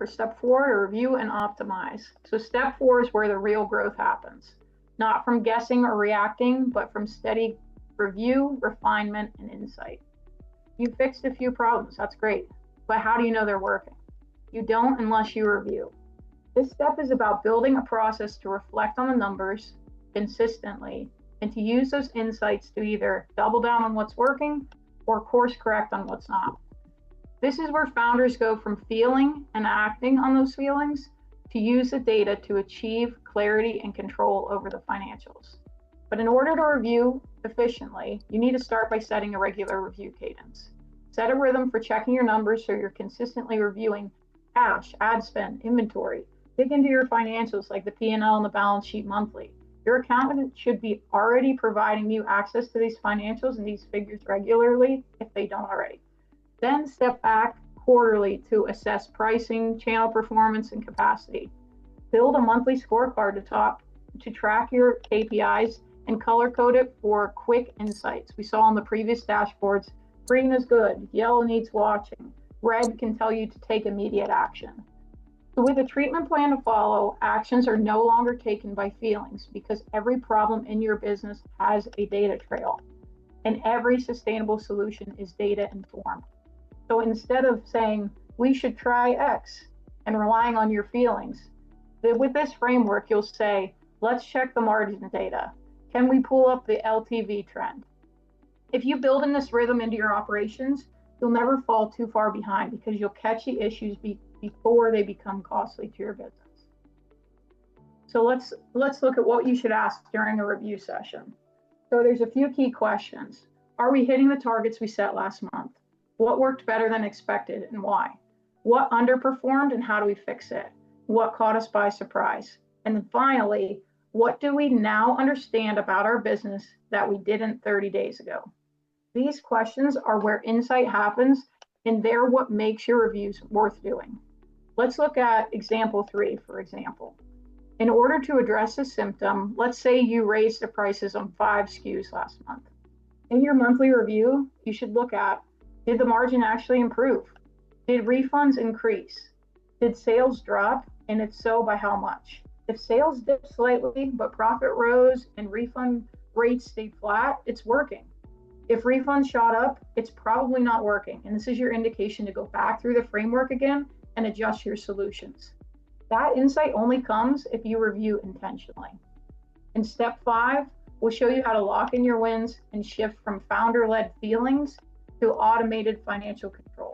step 4, to review and optimize. So step 4 is where the real growth happens, not from guessing or reacting, but from steady review, refinement, and insight. You fixed a few problems, that's great, but how do you know they're working? You don't unless you review. This step is about building a process to reflect on the numbers consistently and to use those insights to either double down on what's working or course correct on what's not. This is where founders go from feeling and acting on those feelings to use the data to achieve clarity and control over the financials. But in order to review efficiently, you need to start by setting a regular review cadence. Set a rhythm for checking your numbers so you're consistently reviewing cash, ad spend, inventory. Dig into your financials like the P&L and the balance sheet monthly. Your accountant should be already providing you access to these financials and these figures regularly if they don't already. Then step back quarterly to assess pricing, channel performance, and capacity. Build a monthly scorecard to track your KPIs and color code it for quick insights. We saw on the previous dashboards, green is good, yellow needs watching, red can tell you to take immediate action. So with a treatment plan to follow, actions are no longer taken by feelings because every problem in your business has a data trail and every sustainable solution is data informed. So instead of saying, we should try X and relying on your feelings, with this framework, you'll say, let's check the margin data. Can we pull up the LTV trend? If you build in this rhythm into your operations, you'll never fall too far behind because you'll catch the issues before they become costly to your business. So let's look at what you should ask during a review session. So there's a few key questions. Are we hitting the targets we set last month? What worked better than expected and why? What underperformed and how do we fix it? What caught us by surprise? And then finally, what do we now understand about our business that we didn't 30 days ago? These questions are where insight happens, and they're what makes your reviews worth doing. Let's look at example 3, for example. In order to address a symptom, let's say you raised the prices on 5 SKUs last month. In your monthly review, you should look at, did the margin actually improve? Did refunds increase? Did sales drop? And if so, by how much? If sales dipped slightly, but profit rose and refund rates stayed flat, it's working. If refunds shot up, it's probably not working. And this is your indication to go back through the framework again and adjust your solutions. That insight only comes if you review intentionally. In step 5, we'll show you how to lock in your wins and shift from founder-led feelings to automated financial control.